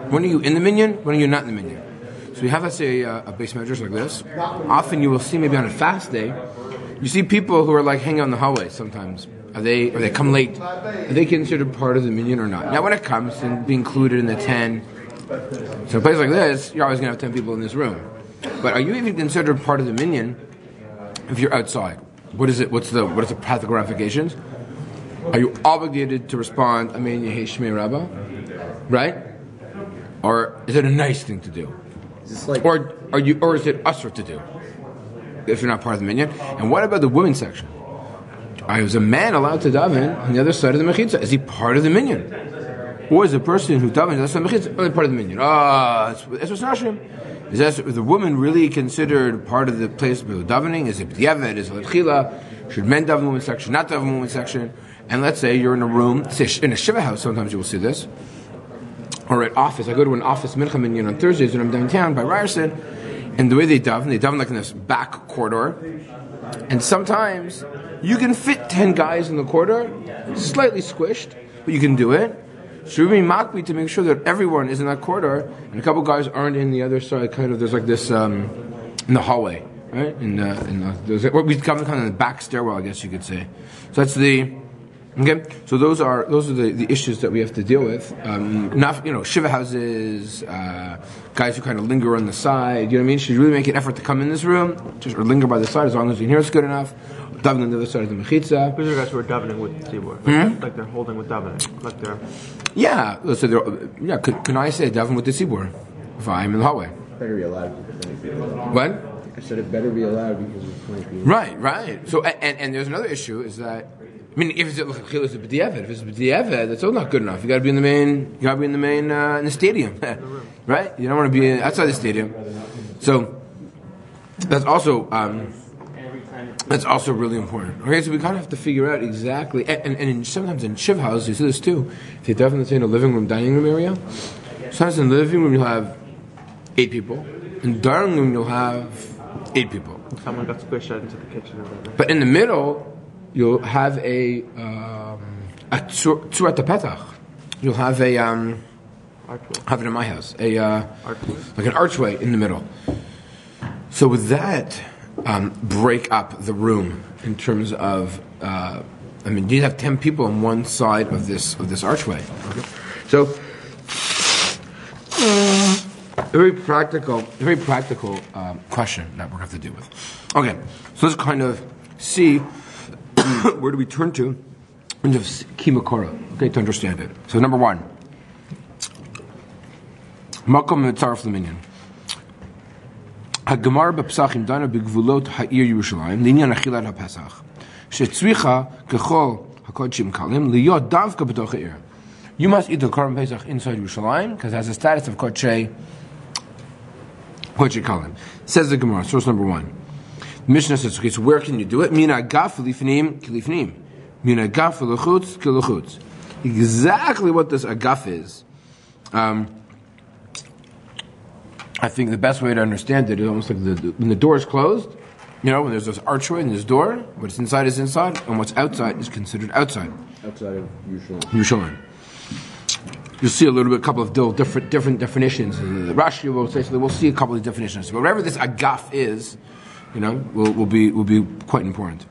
When are you in the minyan? When are you not in the minyan? So we have, let's say, a base measures like this. Often you will see, maybe on a fast day, you see people who are like hanging out in the hallway sometimes. Or they come late. Are they considered part of the minyan or not? Now when it comes to be included in the 10, so a place like this, you're always going to have 10 people in this room. But are you even considered part of the minyan if you're outside? What is it? What are the practical ramifications? Are you obligated to respond, Amen Yehi Shmei Rabba? Right? Or is it a nice thing to do? Or is it usher to do? If you're not part of the minyan. And what about the women's section? Is a man allowed to daven on the other side of the mechitza? Is he part of the minyan? Or is the person who davens on the other side of the mechitza only part of the minyan? It's what's nashim. Is the woman really considered part of the place of davening? Is it b'diavad? Is it l'tchila? Should men daven in the women's section? Not daven in the women's section? And let's say you're in a room, say in a shiva house. Sometimes you will see this. Or at office. I go to an office mincha minyan on Thursdays when I'm downtown by Ryerson, and the way they daven like in this back corridor. And sometimes you can fit 10 guys in the corridor, slightly squished, but you can do it. So we makbi to make sure that everyone is in that corridor, and a couple guys aren't in the other side. Kind of, there's like this in the hallway, right? There's what we come kind of in the back stairwell, I guess you could say. So that's the okay. So those are the issues that we have to deal with. Not shiva houses, guys who kind of linger on the side. You know what I mean? Should you really make an effort to come in this room, or linger by the side as long as you can hear it's good enough. Davening on the other side of the mechitza. These are guys who are davening with tzibur, like they're holding with davening, like they're. Yeah, so can I say daven with the tzibur if I'm in the hallway? Better be allowed because 20 people. What? I said it better be allowed because it's 20 people. Right. So and there's another issue is that if it's b'diavad, if it's b'diavad, that's all not good enough. You got to be in the main. You got to be in the stadium, right? You don't want to be outside the stadium. So that's also. That's also really important. Okay, so we kind of have to figure out exactly, and sometimes in shiv houses you see this too. If you definitely in a living room, dining room area, sometimes in the living room you'll have 8 people. In the dining room you'll have 8 people. Someone got squished out into the kitchen. But in the middle, you'll have a tzurat petach. You'll have a have it in my house, like an archway in the middle. So with that. Break up the room in terms of you have 10 people on one side of this archway. Okay. So a very practical question that we're going to have to deal with. Okay, so let's kind of see where do we turn to in terms of kimakora, okay, to understand it. So number 1, makom mitzaref l'minyan. Hagemar b'Psachim dana b'gvulot ha'ir Yerushalayim l'inyan achilat ha'Pesach shetzricha kechol hakodshim kalim liyot davka b'toch ha'ir. You must eat the Korban Pesach inside Yerushalayim because it has the status of kodshei kalim. Says the Gemara, source number 1. The Mishnah says, okay, so where can you do it? Min ha'gaf l'ifnim kilifnim, min ha'gaf l'chutz kilchutz. Exactly what this agaf is. I think the best way to understand it is almost like when the door is closed, when there's this archway and this door, what's inside is inside, and what's outside is considered outside. Outside of Yerushalayim. You'll see a couple of different definitions. The Rashi will say, so we'll see a couple of definitions. But whatever this agaf is, will be quite important.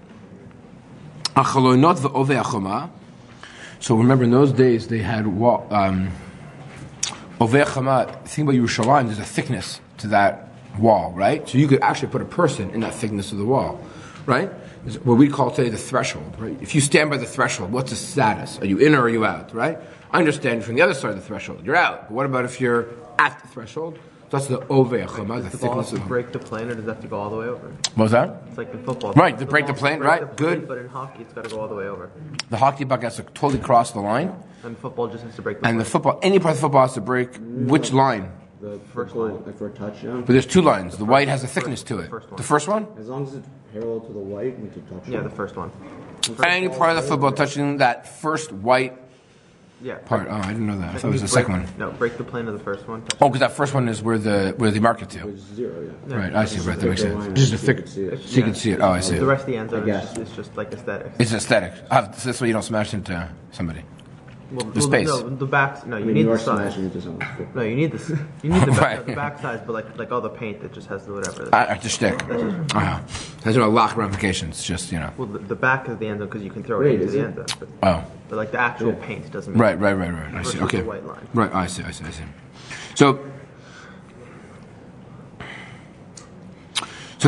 So remember, in those days they had Ovei Chama, think about Yerushalayim, there's a thickness to that wall, right? So you could actually put a person in that thickness of the wall, right? It's what we call today the threshold, right? If you stand by the threshold, what's the status? Are you in or are you out, right? I understand from the other side of the threshold, you're out. But what about if you're at the threshold? So that's the Ovei Chama, the thickness of the break the plane, or does it have to go all the way over? What was that? It's like in football. Right, to break the plane, right? Good. But in hockey, it's got to go all the way over. The hockey puck has to totally cross the line. And football just has to break the plane. And the football, any part of the football has to break which line? The first line. For a touchdown. But there's 2 lines. The white has a thickness to it. The first one? As long as it's parallel to the white, it's a touchdown. Yeah, the first one. Any part of the football touching that first white part. Oh, I didn't know that. I thought it was the second one. No, break the plane of the first one. Oh, because that first one is where they mark it to. It's 0, yeah. Right, I see. Right, that makes sense. Just a thick, so you can see it. Oh, I see. The rest of the end zone is just like aesthetics. It's aesthetic. So this way you don't smash into somebody. the space. No, the back. No, you I mean, need you the are size. smashing into someone's No, you need this. You need the back, Right. the back size, but like all the paint that just has the whatever. The shtick. There's no lock ramifications. Just Well, the back of the end because you can throw Wait, it into is the it? end. But Oh. like the actual paint doesn't. Make Right. I see. versus Okay. the white line. Right. I see. So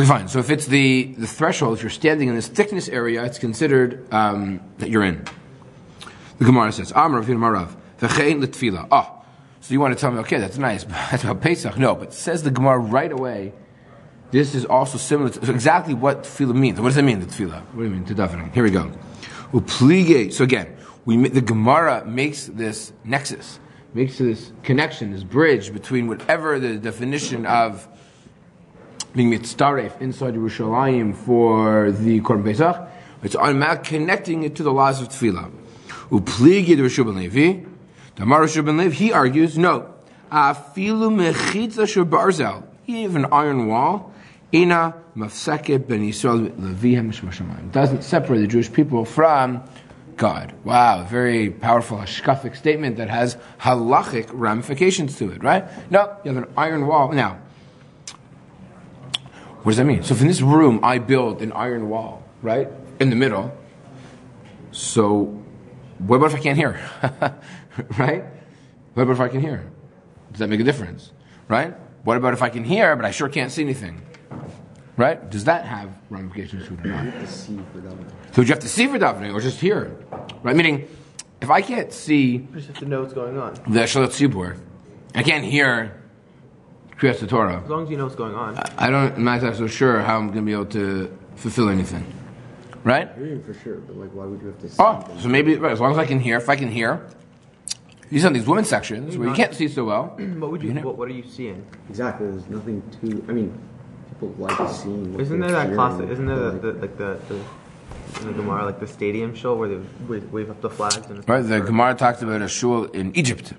fine. So if it's the threshold, if you're standing in this thickness area, it's considered that you're in. The Gemara says, "Amar Marav v'chein l'tfila." Oh, so you want to tell me? Okay, that's nice. But that's about Pesach. No, but it says the Gemara right away. This is also similar to exactly what tefillah means. What does that mean? The tefillah. What do you mean? To davening. Here we go. Uplige. So again, the Gemara makes this nexus, makes this connection, this bridge between whatever the definition of being mitzaref inside Yerushalayim for the Korban Pesach. It's automatic connecting it to the laws of tefillah. Uplige the Rishu ben Levi. The Amar Rishu ben Levi, he argues, no. Afilu mechitza shel barzel. Even an iron wall. Ina mafseket ben Yisrael levihem shmashamayim. Doesn't separate the Jewish people from God. Wow, very powerful hashkafic statement that has halachic ramifications to it, right? No, you have an iron wall. Now, what does that mean? So if in this room I build an iron wall, right, in the middle, so what about if I can't hear? Right? What about if I can hear? Does that make a difference? Right? What about if I can hear, but I sure can't see anything? Right? Does that have ramifications to it or not? You have to see for davening. So would you have to see for davening or just hear? Right? Meaning, if I can't see You just have to know what's going on. the Shalat Tzibur, I can't hear Kriyas Torah. As long as you know what's going on. I'm not so sure how I'm going to be able to fulfill anything. Right? Hearing for sure, but like, why would you have to see Oh, them? so maybe, right, as long as I can hear, if I can hear, these are these women's sections where you can't see so well. What are you seeing? Exactly, there's nothing to. I mean, people like seeing. What Isn't they're there that hearing, classic? Isn't there but, the in the Gemara like the stadium show where they wave up the flags? And Right, the Gemara talks about a shul in Egypt,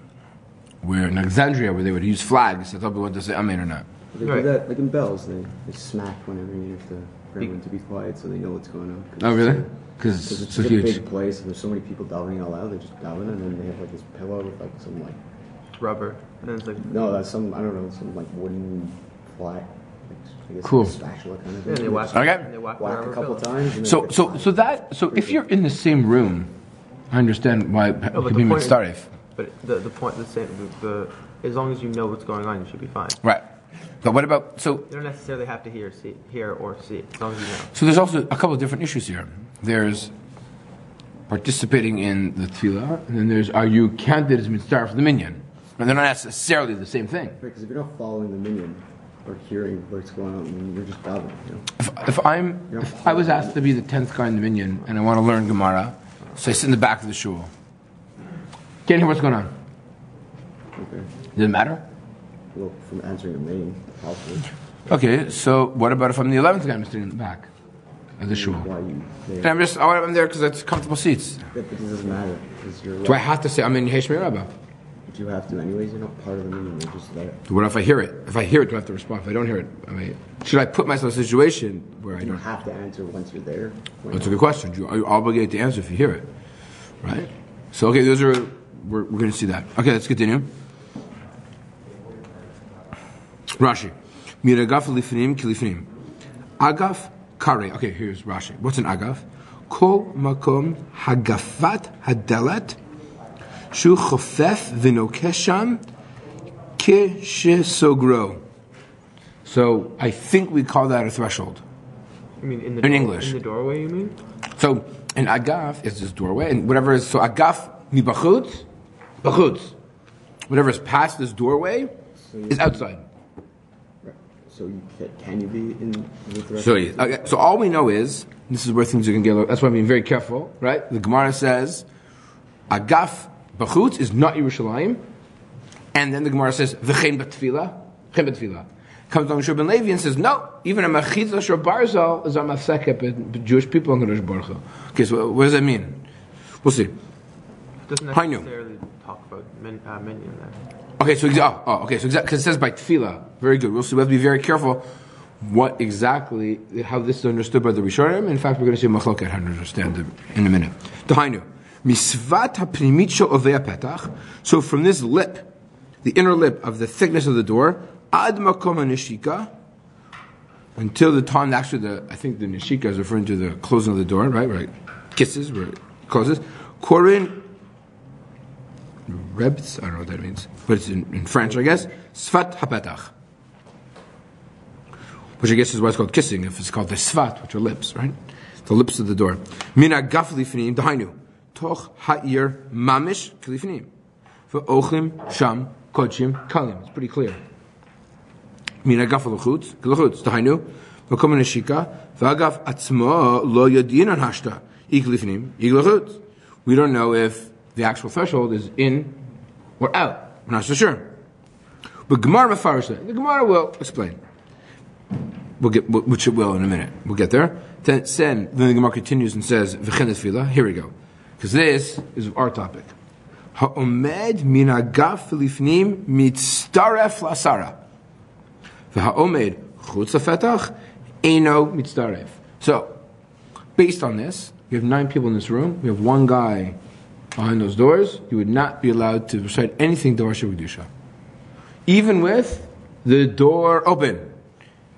where in Alexandria, where they would use flags to tell people what to say Amen or not. They do that like in bells. They smack whenever you have to for everyone to be quiet so they know what's going on. Oh, really? Because Because it's it's so such a huge. big place and there's so many people davening out loud. They just daven and then they have like this pillow with like some like rubber, and it's like that's some I don't know some like wooden flat. I guess Cool. like a spatula kind of thing. and they whack, Okay. and they whack, the Whack rubber a couple pillow. times. And then So if you're in the same room, I understand why it but could the be point is- mitzaref. But the point, the same, as long as you know what's going on, you should be fine. Right. But what about, so You don't necessarily have to hear or see it, as long as you know. So there's also a couple of different issues here. There's participating in the tefillah, and then there's are you counted as mitzvah for the minyan? And they're not necessarily the same thing. because if you're not following the minion or hearing what's going on, then you're just davening. You know? If I was asked to be the 10th guy in the minyan and I want to learn Gemara, so I sit in the back of the shul. Can't hear what's going on. Okay. Does it matter? Well, from answering a name, possibly. Okay, so what about if I'm the 11th guy and I'm sitting in the back of the shul? Why you And there? I'm there because it's comfortable seats. But it doesn't matter. Because you're Do I have to say I'm in Yeshmei Rabbah? But you have to anyways. You're not part of the minion. You're just there. What if I hear it? If I hear it, do I have to respond? If I don't hear it, should I put myself in a situation where I You don't? have to answer once you're there. That's a good question. Are you obligated to answer if you hear it? Right? So, okay, we're going to see that. Okay, let's continue. Rashi. Miragaf lifnim kilifnim. Agaf kare. Okay, here's Rashi. What's an agaf? Kol makom hagafat hadalat shu chofef v'nokesham kishisogro. So, I think we call that a threshold. You mean in English. In the doorway, you mean? So an agaf is this doorway, and whatever is so agaf mibachutz, bachutz, whatever is past this doorway is outside. Right. So can you be in with the rest So of the okay, so all we know is this is where things are going to get. That's why I'm being very careful, right? The Gemara says agaf bachutz is not Yerushalayim, and then the Gemara says v'chein b'tefila, v'chein b'tefila. Comes on Shur ben Levi and says, no, even a machitza shor barzal is a mafseket, but Jewish people are going to. Okay, so what does that mean? We'll see. It doesn't I know. necessarily talk about minyan there. Okay, so because it says by tefillah, very good. We'll see. We have to be very careful what exactly how this is understood by the Rishonim. In fact, we're going to see Machloket how to understand it in a minute. Dahainu, Misvat ha'pnimit shel ovei ha'petach. So from this lip, the inner lip of the thickness of the door, ad makom ha'neshika, until the time, actually, I think the neshika is referring to the closing of the door, right? Right. Kisses, where it closes. Korin rebs, I don't know what that means, but it's in French, I guess. Svat ha'petach. Which I guess is why it's called kissing, if it's called the svat, which are lips, right? The lips of the door. Mina gaf lifnim dahainu. Toch ha'ir mamish klifnim. Ve'ochlim sham kodshim kalim. It's pretty clear. Mina gaf l'chutz, dahainu. Ve'kom neshika. Ve'agaf atzmo lo yodin an hashta. Iklifnim, iklachutz. We don't know if the actual threshold is in or out. We're not so sure. But Gemara mefarish, the Gemara will explain. We'll get, which it will in a minute. We'll get there. Then the Gemara continues and says, "V'chen tefillah." Here we go, because this is our topic. Ha'omed min hagaf lifnim mitzaref la'asara. V'ha'omed chutz ha'fetach eino mitzaref. So, based on this, we have 9 people in this room. We have 1 guy behind those doors. You would not be allowed to recite anything Dvar Shebkedusha, even with the door open.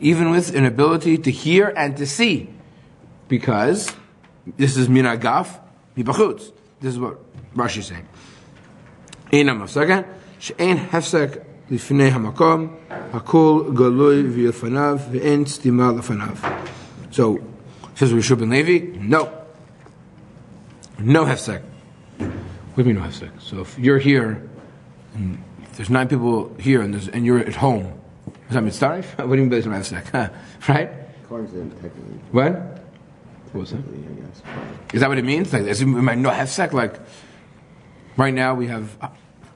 Even with an ability to hear and to see, because this is min hagaf mibachutz. This is what Rashi is saying. Einam hafsek, she'ein hafsek lifnei hamakom, hakol galui v'yilfanav ve'en stima lefanav. So, says Rishub ben Levi, no hafsek. What do you mean no hafsek? So if you're here, and if there's 9 people here, and you're at home, is that mitzaref? What do you mean by this hafsek? Right? According to them, technically. What? What was that? I guess. Is that what it means? Like, is it no hefsek? Like, right now we have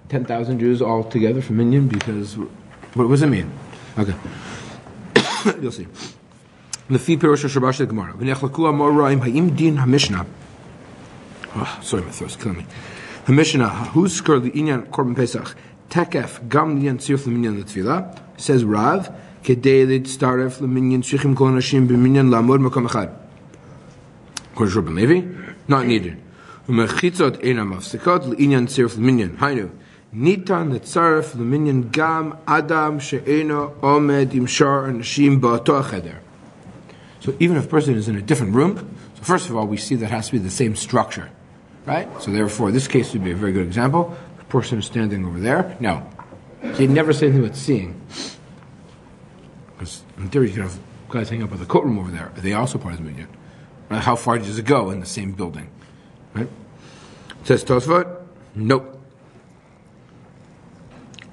10,000 Jews all together from MINYAN because, what does it mean? Okay. You'll see. Lefi Pirosh HaShabash Gemara. V'nechlaku amoraim ha'im din ha'mishnah. Sorry, my throat's killing me. Ha'mishnah ha'huskar li'inyan korban pesach tekef gam li'yan tziruf l'minyan l'tfilah. Says Rav, kedei l'tzaref l'minyan tzrichim kol nashim b'minyan la'amod makom echad. According to Rabbi Levi, not needed. U'mechitzot einam mafsekot l'inyan tziruf l'minyan. Hainu. Nitan l'tzaref l'minyan gam adam she'eno omed im shar nashim ba'ato cheder. So even if a person is in a different room, so first of all, we see that has to be the same structure, right? So therefore, this case would be a very good example. The person is standing over there. No. So you never say anything about seeing. Because in theory, you can have guys hanging up with a courtroom over there. Are they also part of the minyan? Right? How far does it go in the same building? Right? Says Tosfot, nope.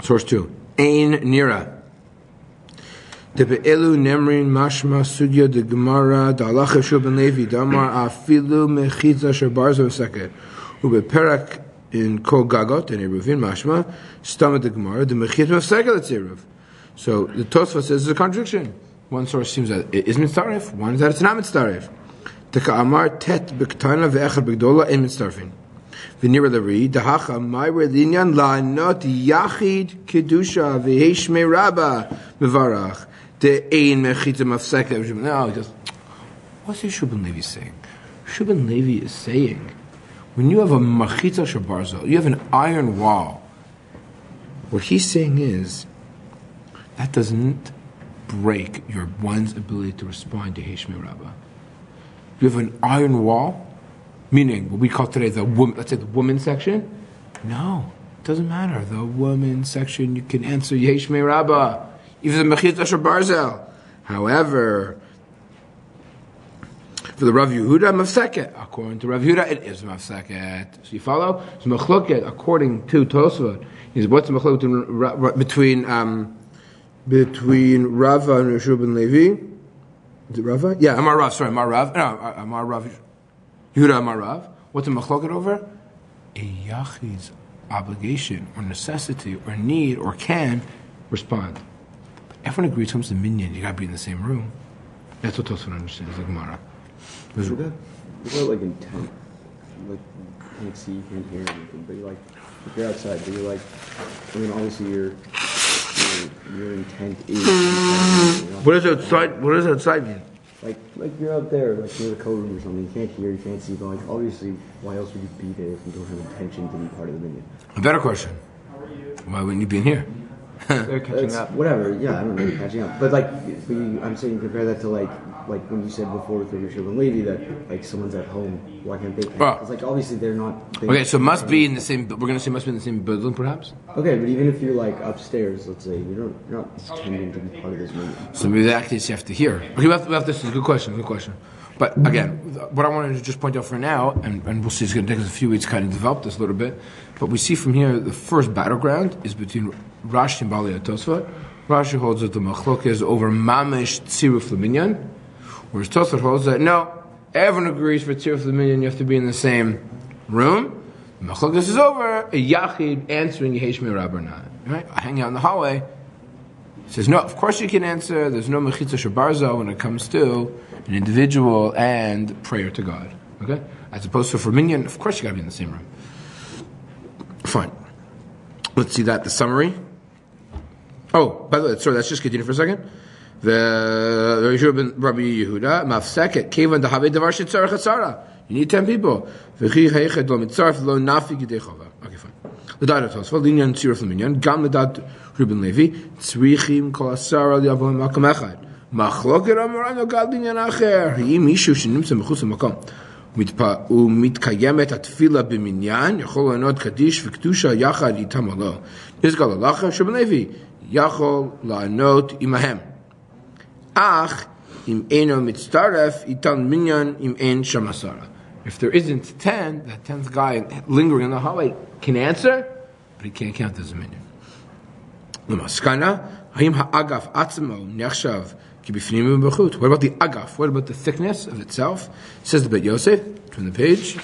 Source 2. Ein nira. Debe'elu nemrin mashma sugya de gemara da'alach Rishub ben Levi damar afilu mechitza sherbarzo seket ubeperak in kol gagot and eruvin mashma stamad de gemara de mechitza seket etziruv. So the Tosfot says there's a contradiction. One source seems that it is mitzaref, one is that it's not mitzaref. Teka amar tet b'ktana ve'echad b'gdola en mitzarefin. V'nira le'ri dahacha ma'ir linyan la'anot yachid kedusha ve'heshmei rabba mevarach. No, just what's Rishub ben Levi saying? Rishub ben Levi is saying, when you have a machitza shabarzo, you have an iron wall. What he's saying is that doesn't break your one's ability to respond to Heshmei Rabbah. You have an iron wall, meaning what we call today the woman. Let's say the woman section. No, it doesn't matter. The woman section, you can answer Heshmei Rabbah. Even the mechitza shabarzel. However, for the Rav Yehuda mafseket, according to Rav Yehuda, it is mafseket. So you follow? So machloket, according to Tosfot, is what's the machloket between Rava and Rishub ben Levi? Is it Rava? Yeah, Amar Rav. Sorry, Amar Rav. No, Amar Rav. Yehuda Amar Rav. What's the machloket over? A yachid's obligation or necessity or need or can respond. Everyone agrees comes to minyan, you gotta be in the same room. That's what Tosfot understands, like Gemara. What about like intent? Like, you can't see, you can't hear anything, but you like, if you're outside, but you're like, I mean, obviously your intent is... What does outside mean? like you're out there, like near the code room or something. You can't hear, you can't see, but like obviously, why else would you be there if you don't have intention to be part of the minyan? A better question. Why wouldn't you be in here? They're catching up. Whatever, yeah, I don't know, catching up. But like, I'm saying compare that to like when you said before with Rabbi and Levi that like someone's at home, why can't they come? Because like obviously they're not. Okay, so it must be in the same. We're gonna say must be in the same building, perhaps. Okay, but even if you're like upstairs, let's say you're not intending to be part of this meeting. So maybe that case you have to hear. Okay, we have this. Is a good question. Good question. But again, what I wanted to just point out for now, and we'll see, it's going to take us a few weeks to kind of develop this a little bit. But we see from here the first battleground is between Rashi and Bali Tosfot. Rashi holds that the machlok is over mamish tziruf l'minyan, whereas Tosfot holds that no, everyone agrees for tziruf l'minyan you have to be in the same room. The machlok is over a yachid answering yehesh mirab or not. Right? I hang out in the hallway. He says no, of course you can answer. There's no mechitza shabarzo when it comes to an individual and prayer to God. Okay? As opposed to for minyan, of course you got to be in the same room. Fine. Let's see that, the summary. Oh, by the way, sorry, let's just continue for a second. The Rabbi Yehuda, Mafseket, Kevan Dahabe Davar Shetzarech Hatzara. You need 10 people. Okay, fine. The Dada Tosfot, Linyan Tziruf L'Minyan, Gam L'Dad Ruben Levi, Tzrichim Kol Asara L'Yavon Makam Echad. מחלוקת אמרנו גד לעניין אחר. אם מישהו שנמצא מחוץ למקום ומתקיימת התפילה במניין, יכול לענות קדיש וקדושה יחד איתם או לא. נסגל הלכה שבן לוי יכול לענות עמהם. אך אם אינו מצטרף, איתן מניין אם אין שם 10. If there isn't 10, that 10th guy lingering in the hallway can answer, but he can't count as a minion. למסקנה, האם האגף עצמו נחשב what about the agaf? What about the thickness of itself? It says the Bet Yosef, turn the page.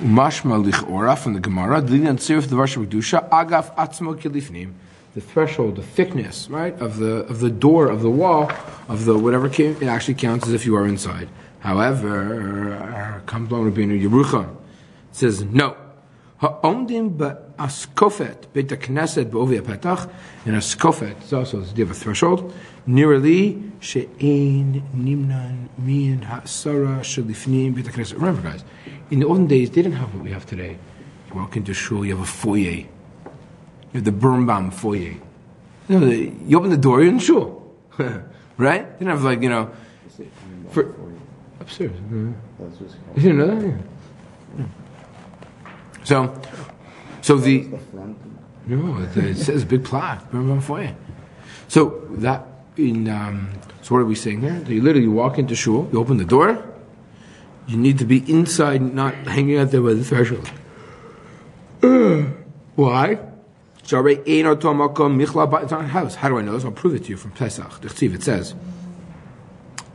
Umashma lichora from the Gemara, Dlinyan Tziruf Devar Shebekdusha, Agaf Atzmo Kilifnim. The threshold, the thickness, right, of the door, of the wall, of the whatever came, it actually counts as if you are inside. However, comes along Rabbeinu Yerucham. It says no. Ha'omdim ba'askofet beit ha'knesset ba'ovi ha'petach, and askofet, it's also the idea of a threshold, nearly she'ein nimnan min ha'asara shelifnim beit ha'knesset. Remember, guys, in the olden days, they didn't have what we have today. You walk into shul, you have a foyer. You have the Birnbaum foyer. You open the door, you're in shul. Right? They didn't have, like, for upstairs. You didn't know that? Yeah. So the no, it says big plaque, Birnbaum foyer. So that so what are we saying here? You literally walk into shul, you open the door, you need to be inside, not hanging out there by the threshold. Why? It's not a house. How do I know this? I'll prove it to you from Pesach. It says,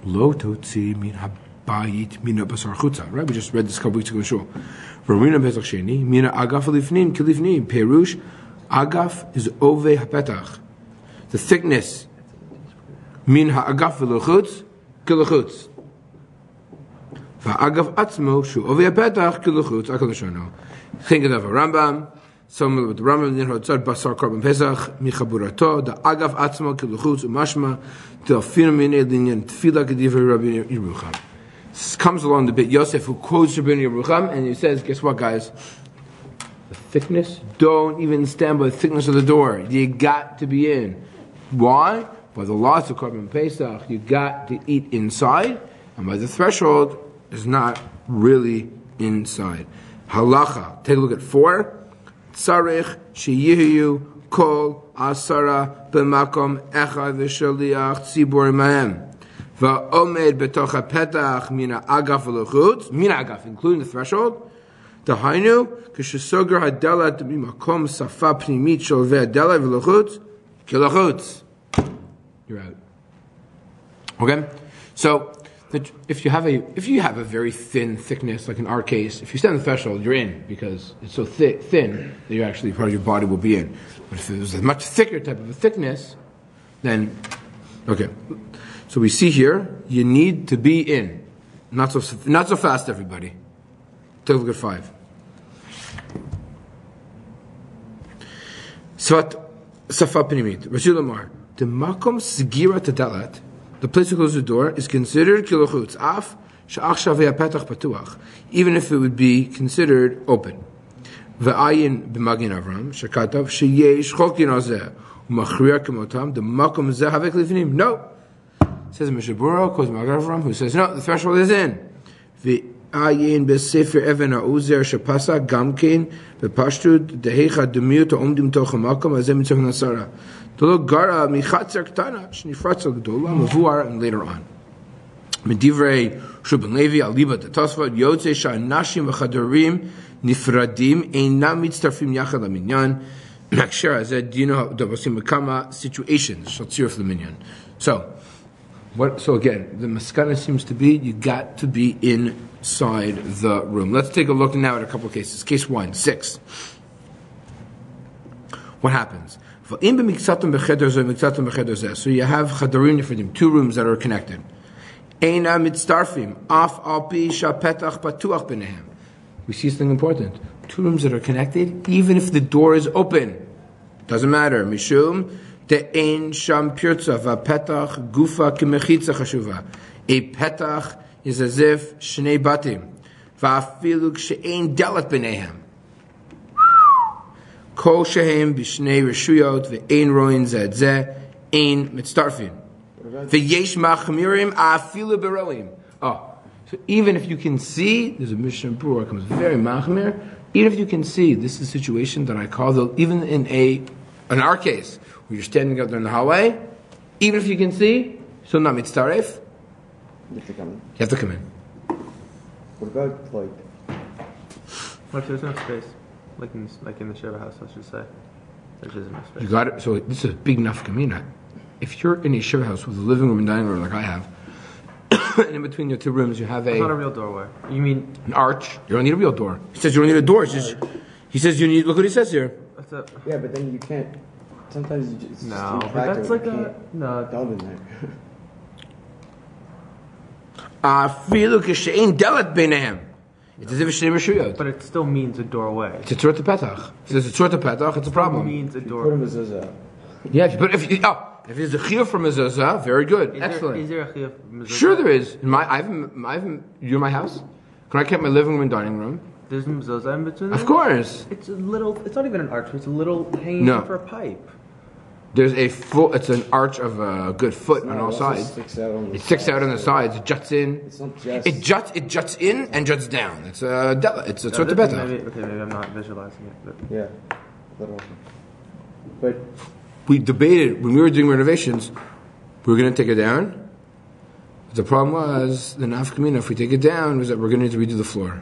Lo totzi min habayit mina basar chutza. Right? We just read this a couple weeks ago in shul. Verina Pesach Sheni, mina agaf alifnim kilifnim. Perush, agaf is ove hapetach. The thickness. Min ha'agaf v'luchutz, kiluchutz. Va'agaf atzmo, shu ove hapetach, kiluchutz, akal shano. Think of a Rambam. Some with the Rambam in Hotzad Basar Korban Pesach Michaburato the Agaf Atzmo Kiluchutz Umashma Delfinu Minei Linyan Tefila Kedivrei Rabbi Yerucham. This comes along the bit Yosef who quotes Rabbi Yerucham and he says, guess what, guys? The thickness. Don't even stand by the thickness of the door. You got to be in. Why? By the laws of Korban Pesach, you got to eat inside, and by the threshold is not really inside. Halacha. Take a look at 4. Tzarech sheyihu kol asara b'makom echad v'shaliach tzibur imahem va'omed betoch hapetach mina agaf v'luchutz mina agaf, including the threshold. Dahainu k'shesoger hadelat b'makom safa pnimit shel ve'adelat v'luchutz kiluchutz. You're out. Okay, so if you have a very thin thickness, like in our case, if you stand on the threshold, you're in because it's so thin that you're actually part of your body will be in. But if there's a much thicker type of a thickness, then okay. So we see here you need to be in. Not so fast, everybody. Take a look at 5. Sfat safa pnimit. Rashi Lamar. the makom sigira tadalat, the place to close the door, is considered kilochutz af she'achshav petach patuach, even if it would be considered open. Ve'ayin b'magin Avram shekatav sheyesh chokin azeh u'machriya kemotam the makom zeh havek lifnim. No, says Mishabura, quotes Magin Avram, who says no, the threshold is in. Ve'ayin b'sefer even ha'uzer shepasa gamkein b'pashtud dehecha demiut ha'omdim toch ha'makom azeh mitzvah nasara. Tolo gara michatzer ktana shnifratzel gdola mavuar, and later on. Medivrei Shubin Levi Aliba Tasva Yotze Sha'nashim v'Chadorim Nifradim Einam Mitztarfim Yachad LaMinyan Makshir Hazeh Dino Davasim Bekama situations Shatzir for the minyan. So again, the maskana seems to be you got to be inside the room. Let's take a look now at a couple of cases. Case 1, 6. What happens? So you have Chadorim Nifradim, 2 rooms that are connected. Eina mitzdarfim af al pi shapetach patuach b'nehem. We see something important. 2 rooms that are connected, even if the door is open, doesn't matter. Mishum de ein sham pirtza v'petach gufa k'mechitza chashuva. A petach is as if shnei batim v'afilu k'she'ein delat b'nehem. Kol shehem b'shnei reshuyot v'ein roin zed zeh ein mitzdarfim. So even if you can see, there's a Mishnah Berurah comes very machmir. Even if you can see, this is a situation that I call even in our case, where you're standing out there in the hallway, even if you can see, so not mitzaref. You have to come in. You have to come in. What about what if there's no space, like in the Shiva house? Let's just say there's just no space. You got it. So this is a big nafkamina. If you're in a shiva house with a living room and dining room like I have, and in between your 2 rooms you have It's not a real doorway. You mean an arch? You don't need a real door. He says you don't need a door. He says you need. Look what he says here. Yeah, but then you can't. Sometimes you just no. But that's like a no. Delve in there. It's as if it's shnei. But it still means a doorway. It's a tzurah petach. If it's a tzurah petach, it's a problem. It means a door. Put him as a. Yeah, if there's a chiyuv from mezuzah, very good, excellent. Is there a chiyuv from mezuzah? Sure, there is. You're in my house. Can I keep my living room and dining room? There's mezuzah in between. Of course. It's a little. It's not even an arch. It's a little hanging for a pipe. There's it's an arch of a good foot on all sides. It sticks out on the sides. It juts in. It's not just. It juts in and juts down. It's a sort of better. Maybe I'm not visualizing it. But. Yeah, little. But. We debated when we were doing renovations, we were going to take it down. The problem was the nafkamina. If we take it down, was that we're going to need to redo the floor.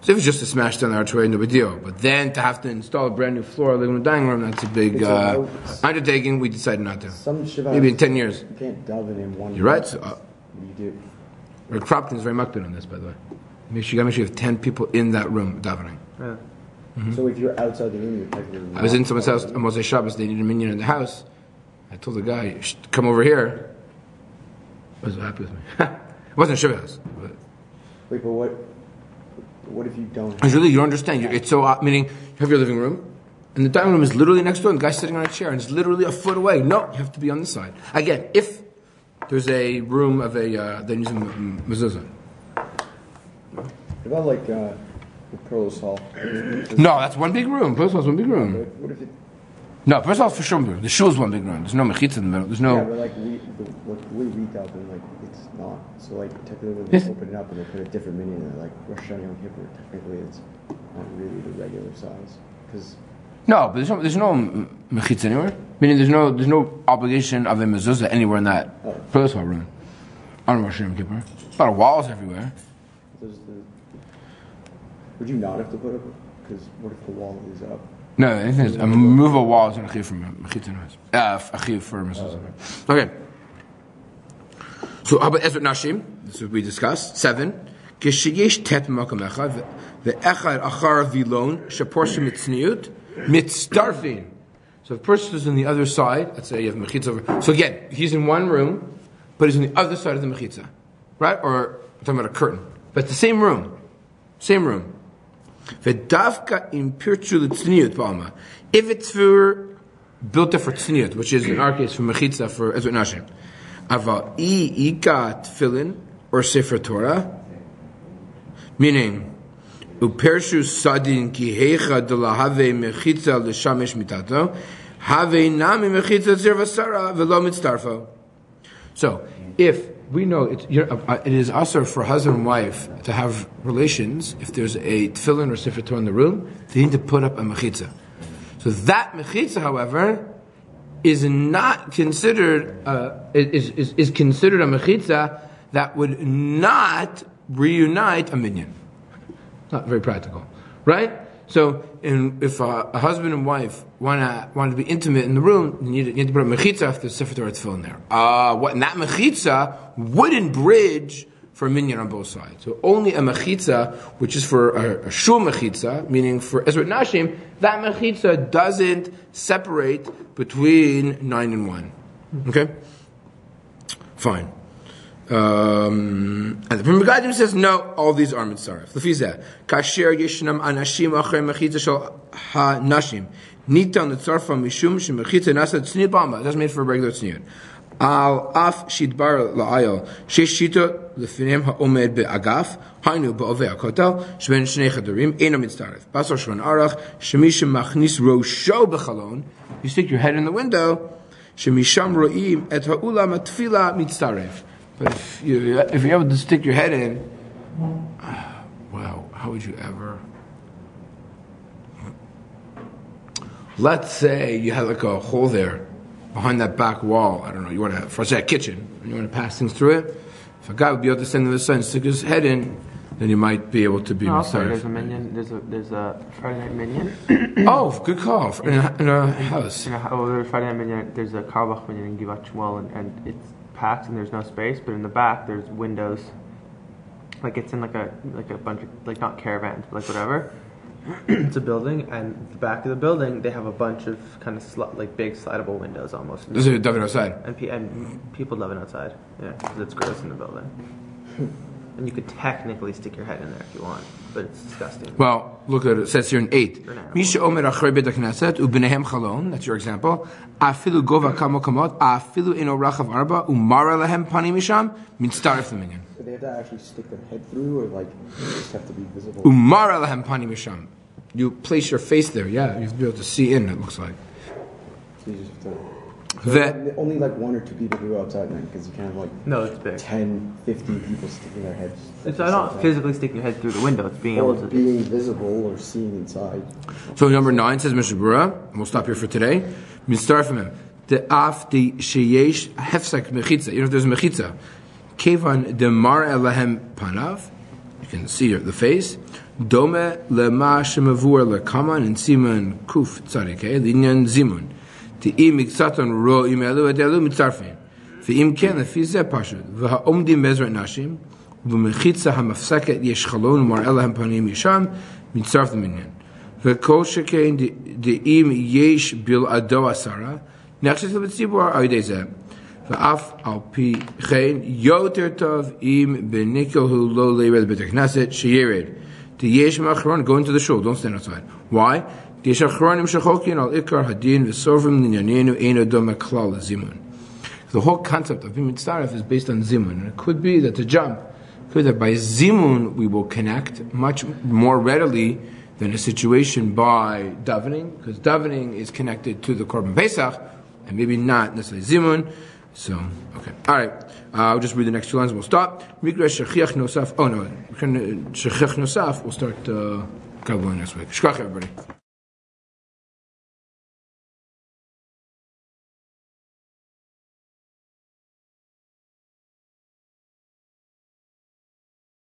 So if it's just to smash down the archway, no big deal. But then to have to install a brand new floor, living room, dining room, that's a big undertaking. We decided not to. Maybe in 10 years. You can't delve in one. You're right. So, you do. Rick Cropton is very mucked on this, by the way. You gotta make sure you have 10 people in that room davening. Yeah. Mm-hmm. So if you're outside the room, you're technically. I was in someone's house on Moshe Shabbos. They needed a minyan in the house. I told the guy, "Come over here." He was so happy with me. It wasn't a Shiva house. But wait, but what if you don't? It's really, you don't understand. It's so meaning you have your living room, and the dining room is literally next door, and the guy's sitting on a chair, and it's literally a foot away. No, you have to be on this side. Again, if there's a room of then using mezuzah. What about like the Pearl's Hall? No, that's one big room. Pearl's Hall's one big room. What if it? No, Pearl's Hall's for sure. The shul is one big room. There's no mechitza in the middle. There's no. Yeah, but like we delve in, like it's not. So like technically when they open it up and they put a different minion in, like Rosh Hashanah Yom Kippur, technically it's not really the regular size because. No, but there's no mechitza anywhere. Meaning there's no obligation of a mezuzah anywhere in that Pearl's Hall room. On Rosh Hashanah Yom Kippur. A lot of walls everywhere. Would you not have to put up? Because what if the wall is up? No, anything is a movable wall is an achiv for mechitza. Achiv for mezuzah. Okay. So how about Ezrat Nashim? This is what we discussed. 7. Kishiyesh tet makam echad ve'echad achar vilon sheporshim mitzniut mitzdarfin. So if the person is on the other side, let's say you have mechitza over. So again, he's in one room, but he's on the other side of the mechitza, right? Or I'm talking about a curtain, but it's the same room. Same room. If it's for built it for tzniut, which is in our case for mechitza for Ezrat Nashim. Aval ika tefillin or sefer Torah, meaning upershu sadin ki heicha de lahave mechitza l'shamesh mitato have nami mechitza zirvasara v'lo mitztarfo. So if we know it is usher for husband and wife to have relations, if there's a tefillin or sefer Torah in the room, they need to put up a mechitza. So that mechitza, however, is not considered is considered a mechitza that would not reunite a minyan. Not very practical, right? So, if a husband and wife want to be intimate in the room, you need to put a mechitza if there's sefer Torah tefillin there. And that mechitza wouldn't bridge for a minyan on both sides. So only a mechitza, which is for a shul mechitza, meaning for Ezrat Nashim, that mechitza doesn't separate between 9 and 1. Okay? Fine. And the Greenberg says no, all these are mitzaref. Lefizeh, kasher yishnam anashim acher mechitza shel ha-nashim nitan letzarfa mishum shemechitza nasa tzniut b'alma. That's made for a regular tzniut. Al af shidbar la'ayel shesh shita lefinem ha'omed be'agaf hainu ba'ovei ha'kotel sheben shnei chadurim eino mitzaref. Basar shvan arach shemishem machnis rosho b'chalon. You stick your head in the window. Shemisham ro'im et ha'ulam atfila mitzaref. But if you're able to stick your head in, wow, how would you ever? Let's say you had like a hole there behind that back wall. I don't know. You want to, for a kitchen, and you want to pass things through it. If a guy would be able to stand on the side and stick his head in, then you might be able to be. Oh, sorry, there's a minyan. There's a Friday night minyan. Oh, good call. In a house. There's Friday night minyan. There's a Karbach minyan in Givat Shmuel, and it's packed and there's no space, but in the back there's windows, like it's in like a bunch of, like, not caravans but like whatever. It's a building, and the back of the building they have a bunch of kind of like big slidable windows almost. This is dubbing outside, and people love it outside, yeah, because it's gross in the building. And you could technically stick your head in there if you want, but it's disgusting. Well, look at it. It says here in 8. Misha omer achrei bet hakneset u'bnehem chalon. That's your example. Afilu gova kamo kamot. Afilu eno rachav arba umara lehem panim misham mitztaref leminyan. So they have to actually stick their head through, or like they just have to be visible. Umara lehem panim misham. You place your face there. Yeah, you have to be able to see in. It looks like. So you just have to. So only like 1 or 2 people can go outside then, because you can't have like it's big. 10, 15 people sticking their heads. It's not physically sticking your head through the window. It's being able to being visible or seeing inside. So number 9 says Mishabura, and we'll stop here for today. Mitzarfim the af the sheyesh hefsek mechitza. You know if there's a mechitza, kevan the mar elahem panav. You can see the face. Dome lema shemavur lekaman and siman kuf tzadik linyan zimun. Im miksaton ro imelu adelu mitzarfim. Ve'im ken lefi zeh pashut. Ve'haomdim bezrat nashim. Ve'mechitza hamafseket yesh chalon mar elahem panim yisham mitzarf the minyan. Ve'kol shekein de'im yesh bil ado asara. Nechshet le'tzibur ayidei zeh. Ve'af al pi chen yoter tov im benikol hu lo leired b'tei knesset sheyered. Yesh machron, go into the shul. Don't stand outside. Why? The whole concept of being mitzaref is based on zimun. And it could be that the jump, could be that by zimun we will connect much more readily than a situation by davening, because davening is connected to the Korban Pesach, and maybe not necessarily zimun. So, okay. Alright. I'll just read the next 2 lines and we'll stop. Shechiach nosaf. Oh no. Shechiach nosaf. We'll start Kabbalah next week. Shkach everybody.